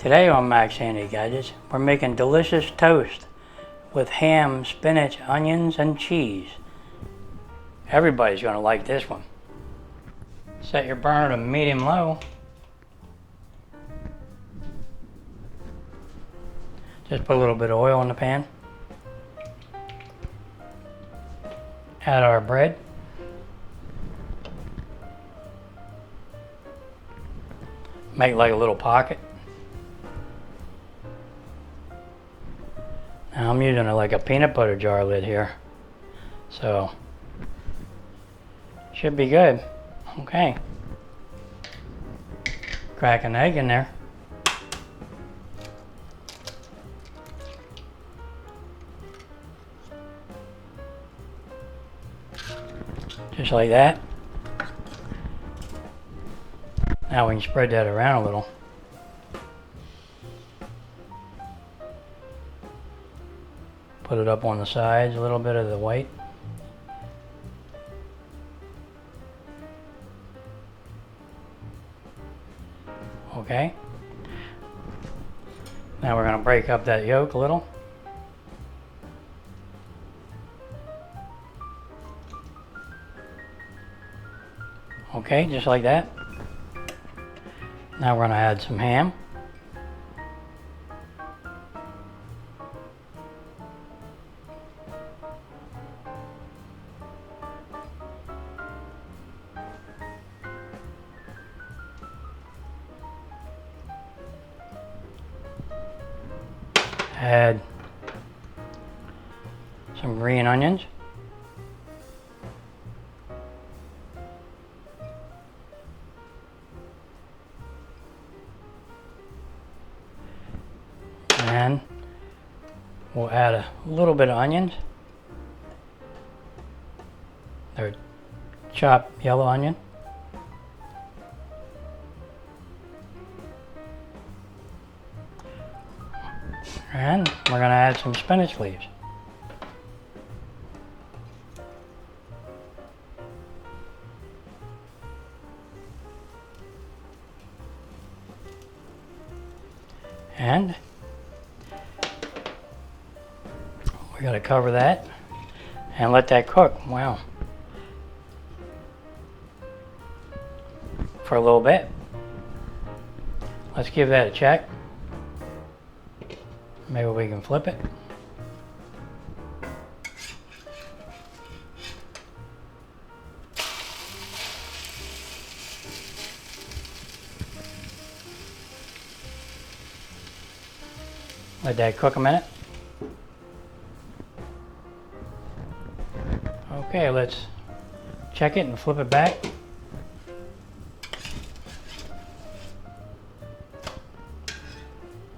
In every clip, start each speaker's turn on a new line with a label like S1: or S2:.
S1: Today on Max Handy Gadgets, we're making delicious toast with ham, spinach, onions, and cheese. Everybody's going to like this one. Set your burner to medium-low. Just put a little bit of oil in the pan. Add our bread. Make like a little pocket. Now I'm using like a peanut butter jar lid here, so should be good. Okay. Crack an egg in there. Just like that. Now we can spread that around a little. Put it up on the sides, a little bit of the white. Okay. Now we're going to break up that yolk a little. Okay, just like that. Now we're going to add some ham. Add some green onions. And we'll add a little bit of onions. They're chopped yellow onion. And we're going to add some spinach leaves. And we're going to cover that and let that cook. Wow. For a little bit. Let's give that a check. Maybe we can flip it. Let that cook a minute. Okay, let's check it and flip it back.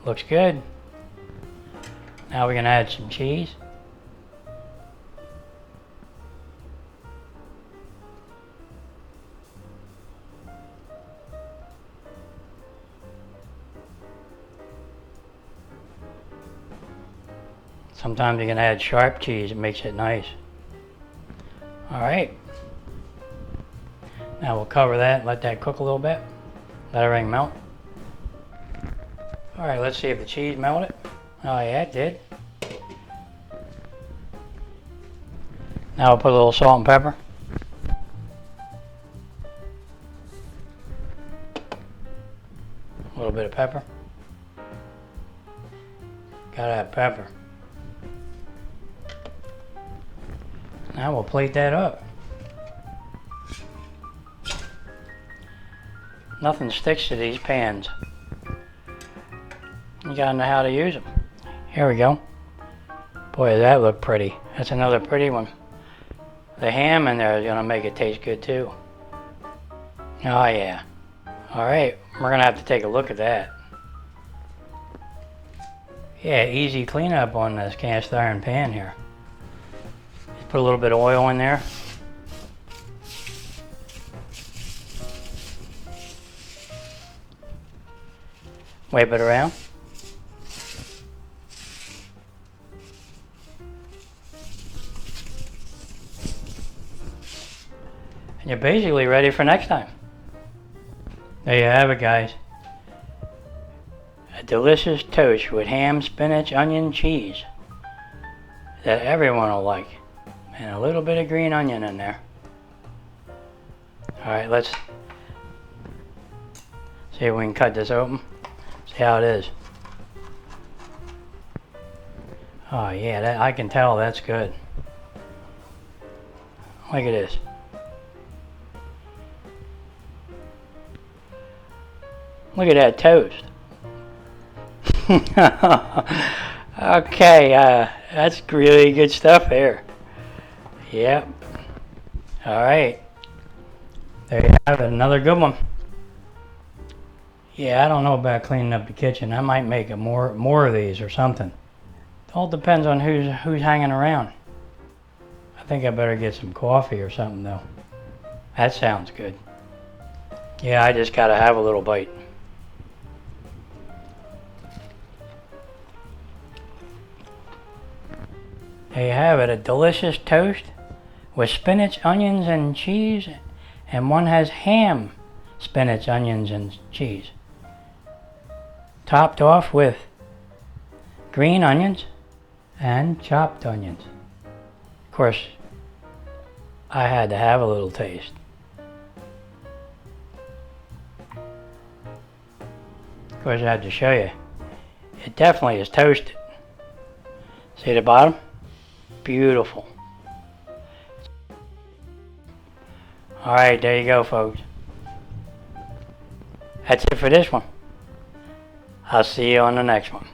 S1: Looks good. Now we're going to add some cheese. Sometimes you can add sharp cheese, it makes it nice. Alright. Now we'll cover that and let that cook a little bit. Let everything melt. Alright, let's see if the cheese melted. Oh yeah, it did. Now we'll put a little salt and pepper. A little bit of pepper. Gotta have pepper. Now we'll plate that up. Nothing sticks to these pans. You gotta know how to use them. Here we go. Boy, does that look pretty. That's another pretty one. The ham in there is gonna make it taste good too. Oh yeah. Alright, we're gonna have to take a look at that. Yeah, easy cleanup on this cast iron pan here. Just put a little bit of oil in there. Wipe it around. And you're basically ready for next time. There you have it, guys. A delicious toast with ham, spinach, onion, cheese that everyone will like. And a little bit of green onion in there. Alright, let's see if we can cut this open. See how it is. Oh yeah, I can tell that's good. Look at this. Look at that toast. Okay, that's really good stuff here. Yep. Alright. There you have it, another good one. Yeah, I don't know about cleaning up the kitchen. I might make more of these or something. It all depends on who's hanging around. I think I better get some coffee or something though. That sounds good. Yeah, I just gotta have a little bite. There you have it, a delicious toast with spinach, onions, and cheese, and one has ham, spinach, onions, and cheese. Topped off with green onions and chopped onions. Of course, I had to have a little taste. Of course, I had to show you. It definitely is toasted. See the bottom? Beautiful. Alright, there you go, folks. That's it for this one. I'll see you on the next one.